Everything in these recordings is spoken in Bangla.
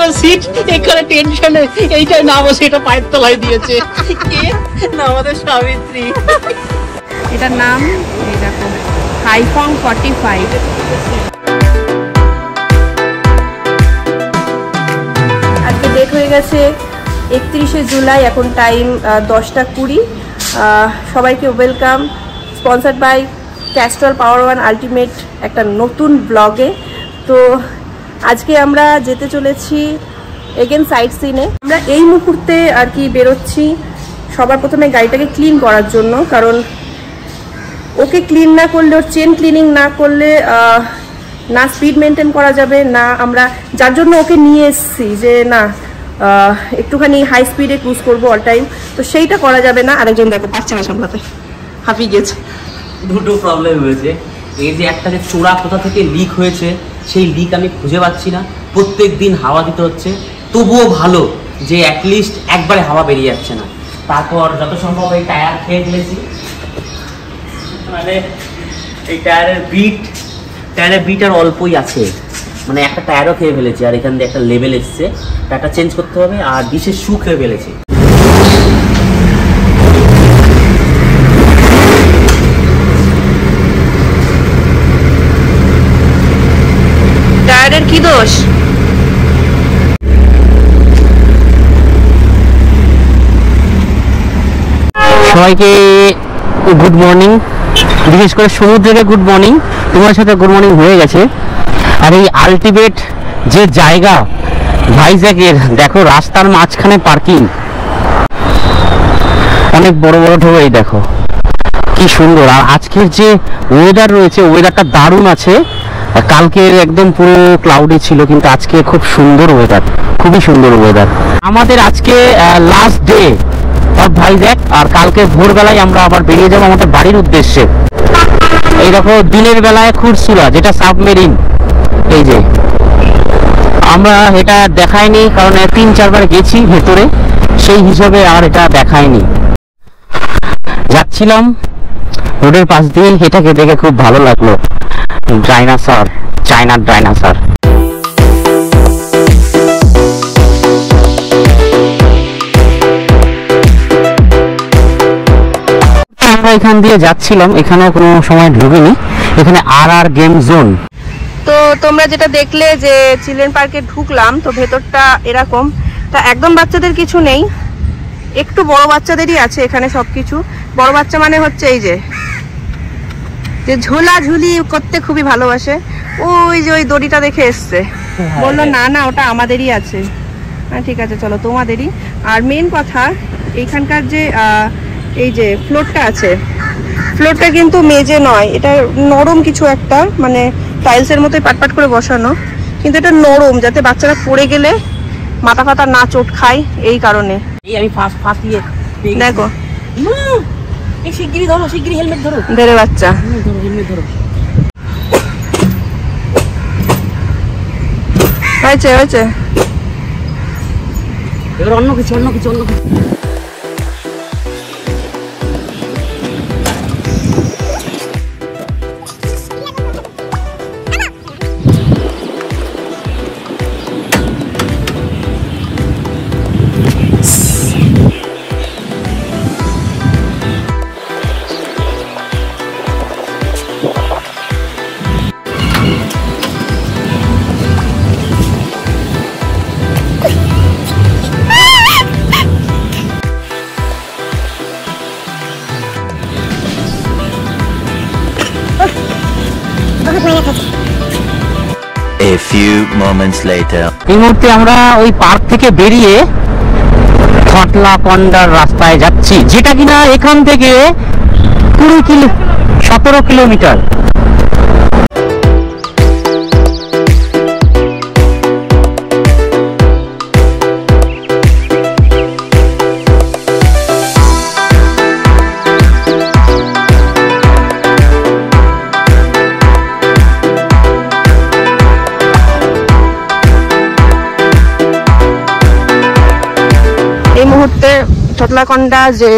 দেখো সিট এখানে টেনশনে এইটাই না বসে এটা পায়ের তলায় দিয়েছে কে না আমাদের সাবিত্রী এটার নাম এই দেখো হাইফং 45 আজকে ডেট হয়ে গেছে 31শে জুলাই এখন টাইম 10:20 সবাইকে welcome sponsored by Castrol power one ultimate একটা নতুন ব্লগে তো আজকে আমরা যেতে চলেছি এগেন সাইট সিনে আমরা এই মুহূর্তে আর কি বেরোচ্ছি সবার প্রথমে গাড়িটাকে ক্লিন করার জন্য কারণ ওকে ক্লিন না করলে ওর চেন ক্লিনিং না করলে না স্পিড মেনটেন করা যাবে না আমরা যার জন্য ওকে নিয়ে এসেছি যে না একটুখানি হাই স্পিডে ক্রুজ করবো অল টাইম তো সেইটা করা যাবে না আরেকজন দেখো পারছে না সামলাতে হাঁপিয়ে গেছে দুটো প্রবলেম হয়েছে এই যে একটা যে চোরা কোথা থেকে লিক হয়েছে সেই লিক আমি খুঁজে পাচ্ছি না প্রত্যেক দিন হাওয়া দিতে হচ্ছে তবুও ভালো যে অ্যাটলিস্ট একবারে হাওয়া বেরিয়ে যাচ্ছে না তারপর যত সম্ভব এই টায়ার খেয়ে ফেলেছি মানে এই টায়ারের বিট আর অল্পই আছে মানে একটা টায়ারও খেয়ে ফেলেছি আর এখান দিয়ে একটা লেভেল এসছে টায়ারটা চেঞ্জ করতে হবে আর বিশেষ শু খেয়ে ফেলেছি টায়ারের কি দোষ সবাইকে গুড মর্নিং বিশেষ করে সমুদ্রের গুড মর্নিং তোমার সাথে গুড মর্নিং হয়ে গেছে আর এই আলটিমেট যে জায়গা ভাইজ্যাগের দেখো রাস্তার মাঝখানে পার্কিং অনেক বড় বড় ঢেউ এই দেখো কি সুন্দর আর আজকের যে ওয়েদার রয়েছে ওয়েদারটা দারুণ আছে কালকে একদম পুরো ক্লাউডি ছিল কিন্তু আজকে খুব সুন্দর ওয়েদার খুবই সুন্দর ওয়েদার আমাদের আজকে লাস্ট ডে অফ ভাইজ্যাগ আর কালকে ভোরবেলায় আমরা আবার বেরিয়ে যাবো আমাদের বাড়ির উদ্দেশ্যে এই দেখো দিনের বেলায় খুরসুরা যেটা সাবমেরিন এই যে আমরা এটা দেখাইনি কারণ 3-4 বার গেছি ভেতরে সেই হিসাবে আর এটা দেখায়নি যাচ্ছিলাম রোডের পাশ দিয়ে এটাকে দেখে খুব ভালো লাগলো ডাইনোসর চায়নার ডাইনোসর আমরা এখান দিয়ে যাচ্ছিলাম এখানে কোনো সময় ঢুকিনি এখানে আর গেম জোন তো তোমরা যেটা দেখলে যে চিলড্রেন পার্কে ঢুকলাম তো ভেতরটা এরকম তা একদম বাচ্চাদের কিছু নেই একটু বড় বাচ্চাদেরই আছে এখানে সবকিছু বড় বাচ্চা মানে হচ্ছে এই যে ঝোলাঝুলি করতে খুবই ভালোবাসে ওই যে ওই দড়িটা দেখে এসছে বললো না না ওটা আমাদেরই আছে হ্যাঁ ঠিক আছে চলো তোমাদেরই আর মেন কথা এইখানকার যে এই যে ফ্লোরটা আছে ফ্লোরটা কিন্তু মেজে নয় এটা নরম কিছু একটা মানে টাইলসের মতোই পাটপাট করে বসানো কিন্তু এটা নরম যাতে বাচ্চারা পড়ে গেলে মাথা ফাতা না চোট খায় এই কারণে এই আমি ফার্স্ট দেখো এই শিগগিরই ধরো শিগগিরই হেলমেট ধরো ধরে বাচ্চা ধরো হেলমেট ধরো হয়েছে হয়েছে এবার অন্য কিছু A few moments later. এই মুহূর্তে আমরা ওই পার্ক থেকে বেরিয়ে থটলাকন্ডার রাস্তায় যাচ্ছি যেটা কিনা এখান থেকে 17 কিলোমিটার থটলাকন্ডা যে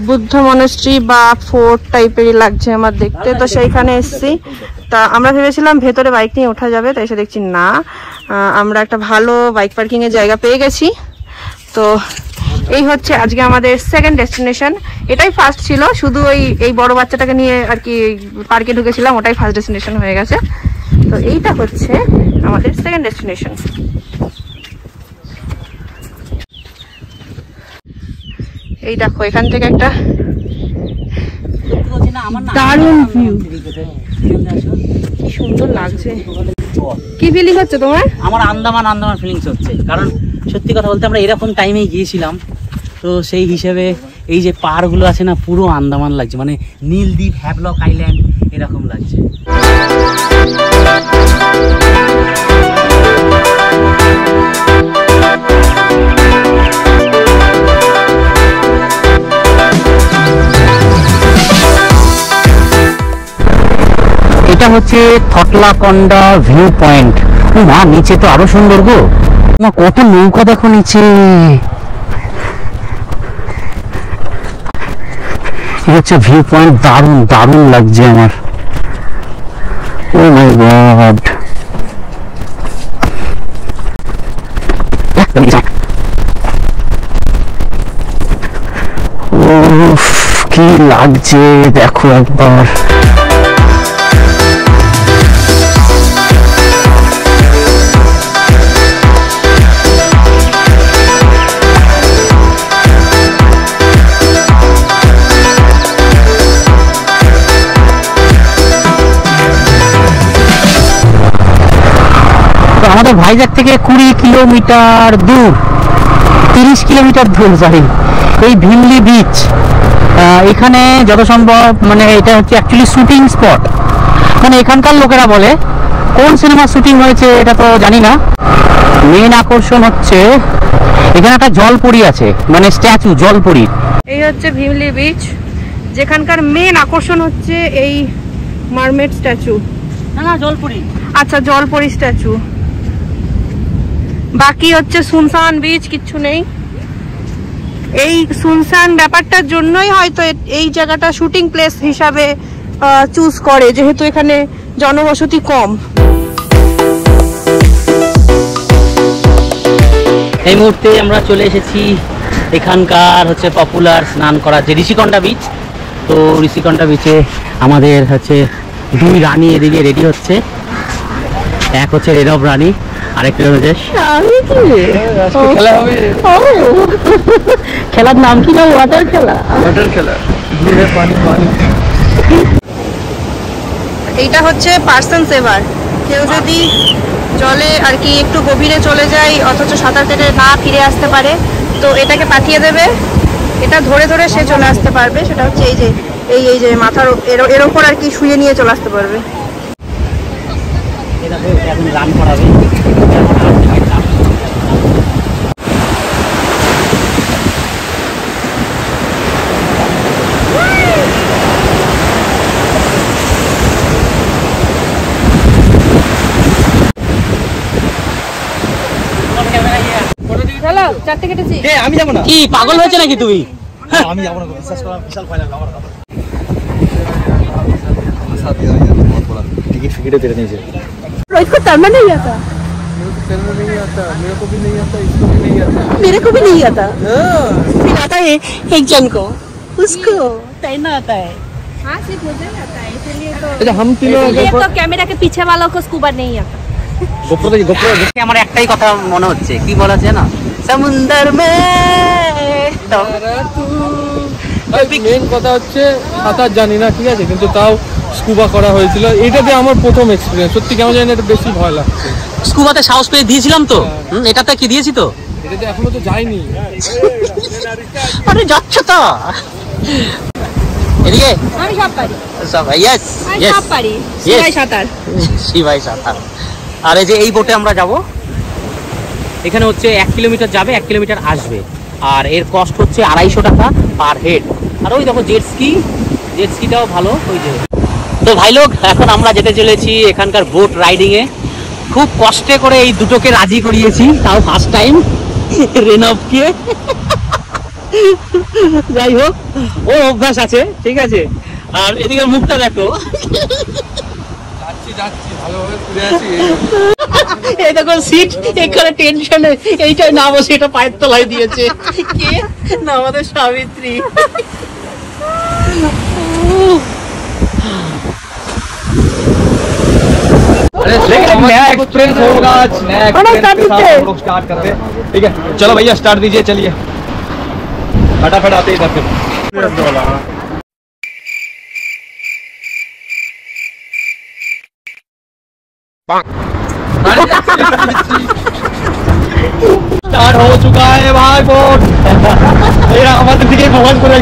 বুদ্ধ মনাস্ট্রি বা ফোর্ট টাইপেরই লাগছে আমার দেখতে তো সেইখানে এসেছি তা আমরা ভেবেছিলাম ভেতরে বাইক নিয়ে ওঠা যাবে, তাই এসে দেখছি না, আমরা একটা ভালো বাইক পার্কিং এর জায়গা পেয়ে গেছি। তো এই হচ্ছে আজকে আমাদের সেকেন্ড ডেস্টিনেশন। এটাই ফার্স্ট ছিল, শুধু এই বড় বাচ্চাটাকে নিয়ে আর কি পার্কে ঢুকেছিলাম, ওটাই ফার্স্ট ডেস্টিনেশন হয়ে গেছে। তো এইটা হচ্ছে আমাদের সেকেন্ড ডেস্টিনেশন। এই দেখো এখান থেকে একটা দারুণ ভিউ, কি সুন্দর লাগছে। কি ফিলিং হচ্ছে তোমার? আমার আন্দামান আন্দামান ফিলিংস হচ্ছে, কারণ সত্যি কথা বলতে আমরা এরকম টাইমেই গিয়েছিলাম, তো সেই হিসেবে এই যে পাহাড়গুলো আছে না, পুরো আন্দামান লাগছে, মানে নীলদ্বীপ, হ্যাভলক আইল্যান্ড এরকম লাগছে। এটা হচ্ছে থটলাকন্ডা ভিউ পয়েন্ট। মা নিচে তো আরো সুন্দর গো, মা কত নৌকা দেখো নিচে। এটা হচ্ছে ভিউ পয়েন্ট, দারুণ দারুণ লাগছে আমার। ও মাই গড, কি লাগছে দেখো একবার। আমাদের ভাইজ্যাগ থেকে 20 কিলোমিটার দূর, 30 কিলোমিটার দূর সরি, এই ভিমলি বিচ। এখানে যত সম্ভব মানে এটা হচ্ছে অ্যাকচুয়ালি শুটিং স্পট। মানে এখানকার লোকেরা বলে কোন সিনেমা শুটিং হয়েছে এটা তো জানি না। মেন আকর্ষণ হচ্ছে এখানে একটা জলপরি আছে, মানে স্ট্যাচু জলপরি। এই হচ্ছে ভিমলি বিচ, যেখানকার মেন আকর্ষণ হচ্ছে এই মারমেড স্ট্যাচু। না জলপুরি, আচ্ছা জলপরি স্ট্যাচু, বাকি হচ্ছে সুনসান বিচ, কিচ্ছু নেই। এই সুনসান ব্যাপারটার জন্যই হয়তো এই জায়গাটা শুটিং প্লেস হিসাবে চুজ করে, যেহেতু এখানে জনবসতি কম। এই মুহূর্তে আমরা চলে এসেছি এখানকার হচ্ছে পপুলার স্নান করার যে ঋষিকন্ডা বিচ। তো ঋষিকন্ডা বিচে আমাদের হচ্ছে 2 রানী এদিকে রেডি হচ্ছে, এক হচ্ছে রেনব রানী, আরেকটা হচ্ছে খেলার নাম কি না? ওয়াটার খেলা। এইটা হচ্ছে পার্সন সেভার। কেউ যদি জলে আর কি একটু গভীরে চলে যায় অথচ সাঁতার কেটে না ফিরে আসতে পারে, তো এটাকে পাঠিয়ে দেবে, এটা ধরে ধরে সে চলে আসতে পারবে। সেটা হচ্ছে এই যে মাথার এর ওপর আর কি শুয়ে নিয়ে চলে আসতে পারবে। এখন রান করাবে। চলো, 4টে কেটেছি। আমি যাবো না। কি পাগল হয়েছে নাকি তুমি? আমি যাবো না, বিশ্বাস করো, বিশাল ভয় লাগবে আমার। टिकट फिकट तेरे नहीं से इसको तैरना नहीं आता, मेरे को भी नहीं आता। फिर आता है एक जन को, उसको तैरना आता है। हाँ सिर्फ मुझे आता है, इसलिए तो हम तीनों तो कैमरा के पीछे वालों को स्कूबा नहीं आता। আমার একটাই কথা মনে হচ্ছে, কি বলা যায় না, সমুদ্র মে মেন কথা হচ্ছে সাঁতার জানি না, ঠিক আছে, কিন্তু তাও স্কুবা করা হয়েছিল। এটাতে আমার প্রথম এক্সপিরিয়েন্স, সত্যি কেমন জানি না, এটা বেশি ভয় লাগছে। স্কুবাতে সাহস পেয়ে দিয়েছিলাম তো, এটাতে কি দিয়েছি তো, এটাতে এখনো তো যাইনি। আরে যাচ্ছ তো এদিকে। আমি সব পারি, সব ইয়েস আমি সব পারি, শিবাই সাঁতার, শিবাই সাঁতার। আর এই যে এই বোটে আমরা যাব, এখানে হচ্ছে 1 কিলোমিটার যাবে, 1 কিলোমিটার আসবে, আর এর কস্ট হচ্ছে 250 টাকা পার হেড। আর ওই দেখো জেট স্কিটাও ভালো ওই যে। তো ভাই লোক, এখন আমরা যেতে চলেছি এখানকার বোট রাইডিং এ। খুব কষ্টে করে এই দুটোকে রাজি করিয়েছি, তাও ফার্স্ট টাইম রেনবকে। যাই হোক, ওর অভ্যাস আছে, ঠিক আছে। আর এদিকে মুখটা দেখো, যাচ্ছি ভালোভাবে ঘুরে আসি। এই দেখো সিট এখানে টেনশনে এইটাই না বসে এটা পায়ের তলায় দিয়েছে কে না আমাদের সাবিত্রী। लेकिन नया एक्सपीरियंस होगा आज, नया एक्सपीरियंस के साथ हम लोग स्टार्ट करते हैं। ठीक है चलो भैया स्टार्ट दीजिए, चलिए फटाफट आते इधर से। स्टार्ट हो चुका है भाई बोट। हमारे दिखे बहुत पूरा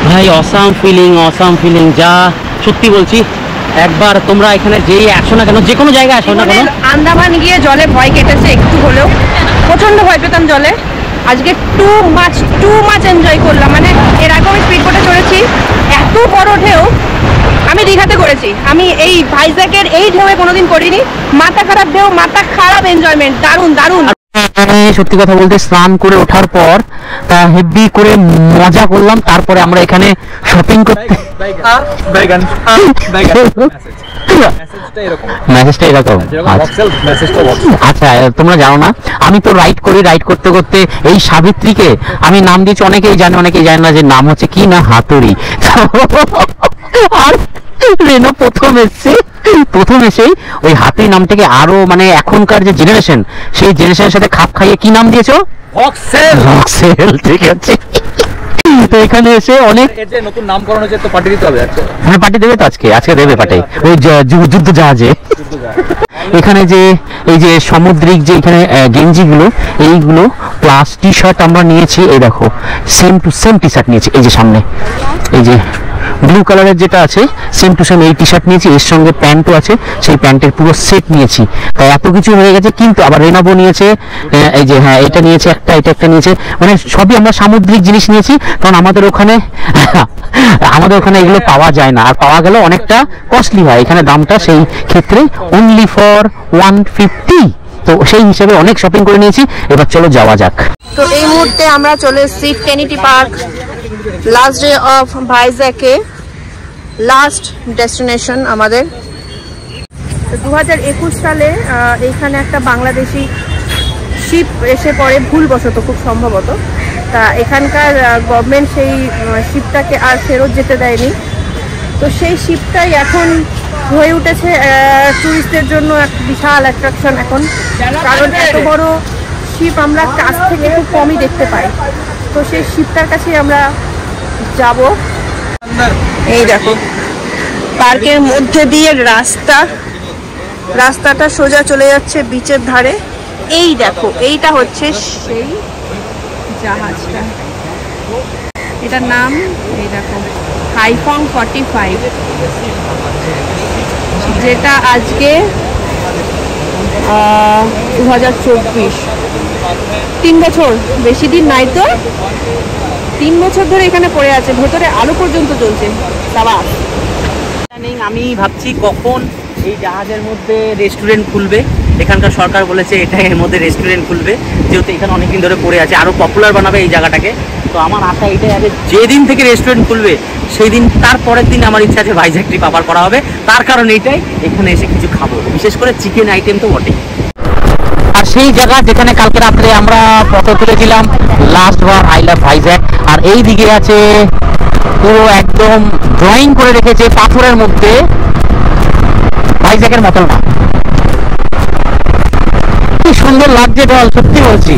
ভাই অসাম ফিলিং যা সত্যি বলছি। একবার তোমরা এখানে যেই আসো না কেন, যে কোনো জায়গায় আসো না কেন, আন্দামান গিয়ে জলে ভয় কেটেছে একটু হলেও, প্রচন্ড ভয় পেতাম জলে। আজকে টু মাচ এনজয় করলাম। মানে এর আগে আমি স্পিড বোটে চড়েছি, এত বড় ঢেউ আমি দীঘাতে করেছি, আমি এই ভাইজ্যাকের এই ঢেউয়ে কোনোদিন করিনি। মাথা খারাপ ঢেউ, মাথা খারাপ এনজয়মেন্ট, দারুণ। সত্যি কথা বলতে স্নান করে ওঠার পর তা হেভি করে মজা করলাম। তারপরে আমরা এখানে শপিং করতে মেসেজটা এরকম। আচ্ছা তোমরা জানো না, আমি তো রাইড করতে করতে এই সাবিত্রীকে আমি নাম দিয়েছি, অনেকেই জানে অনেকেই জানে না, যে নাম হচ্ছে কি না হাতুড়ি। আর রেনো প্রথম এসেই ওই হাতুড়ি নামটাকে আরো মানে এখনকার যে জেনারেশন, সেই জেনারেশনের সাথে খাপ খাইয়ে কি নাম দিয়েছো? ভক্সেল। ঠিক আছে, তো এখানে এসে অনেক নতুন নামকরণ হচ্ছে, তো পার্টি দিতে হবে। হ্যাঁ পার্টি দেবে তো, আজকে দেবে পার্টি, ওই যুদ্ধ জাহাজে। এখানে যে এই যে সামুদ্রিক যে এখানে গেঞ্জিগুলো, এইগুলো প্লাস টি শার্ট আমরা নিয়েছি। এই দেখো same to same T shirt নিয়েছি, এই যে সামনে এই যে ব্লু কালারের যেটা আছে সেম টু সেম এই টি শার্ট নিয়েছি, এর সঙ্গে প্যান্টও আছে, সেই প্যান্টের পুরো সেট নিয়েছি। তাই এত কিছু হয়ে গেছে। কিন্তু আবার রেনাবো নিয়েছে, এই যে হ্যাঁ এটা নিয়েছে এটা একটা নিয়েছে, মানে সবই আমরা সামুদ্রিক জিনিস নিয়েছি, কারণ আমাদের ওখানে এগুলো পাওয়া যায় না, আর পাওয়া গেলে অনেকটা কস্টলি হয়। এখানে দামটা সেই ক্ষেত্রে অনলি ফর 150, তো সেই হিসেবে অনেক শপিং করে নিয়েছি। এবার চলো যাওয়া যাক। তো এই মুহূর্তে আমরা চলে এসেছি Trinity Park, last day of ভাইজ্যাকে, লাস্ট ডেস্টিনেশন আমাদের। 2021 সালে এইখানে একটা বাংলাদেশি শিপ এসে পড়ে ভুলবশত, খুব সম্ভবত। তা এখানকার গভর্নমেন্ট সেই শিপটাকে আর ফেরত যেতে দেয়নি। তো সেই শিপটাই এখন হয়ে উঠেছে টুরিস্টদের জন্য এক বিশাল অ্যাট্রাকশন এখন, কারণ এত বড় শিপ আমরা কাছ থেকে খুব কমই দেখতে পাই। তো সেই শিপটার কাছেই আমরা যাব। এই দেখো পার্কের মধ্যে দিয়ে রাস্তাটা সোজা চলে যাচ্ছে বিচের ধারে। এই দেখো এইটা হচ্ছে সেই জাহাজটা, এটার নাম এই দেখো হাইফং 45, যেটা আজকে 2024, 3 বছর, বেশি দিন নাই তো, 3 বছর ধরে এখানে পড়ে আছে, ভেতরে আলো পর্যন্ত চলছে। বাবা আমি ভাবছি কখন এই জাহাজের মধ্যে রেস্টুরেন্ট খুলবে। এখানকার সরকার বলেছে এটা এর মধ্যে রেস্টুরেন্ট খুলবে, যেহেতু এখানে অনেকদিন ধরে পড়ে আছে, আরও পপুলার বানাবে এই জায়গাটাকে। তো আমার আশা এটাই আছে, যেদিন থেকে রেস্টুরেন্ট খুলবে সেই দিন তার পরের দিন আমার ইচ্ছা আছে ভাইজ্যাক ট্রিপ আবার করা হবে। তার কারণ এইটাই, এখানে এসে কিছু খাবো, বিশেষ করে চিকেন আইটেম তো বটেই। আর সেই জায়গা যেখানে কালকে রাত্রে আমরা ফটো তুলেছিলাম, লাস্ট বার আই লাভ ভাইজ্যাক। আর এই দিকে আছে পুরো একদম ড্রয়িং করে রেখেছে পাথরের মধ্যে ভাইজ্যাকের মতন না, কি সুন্দর লাগছে ঢল, সত্যি বলছি।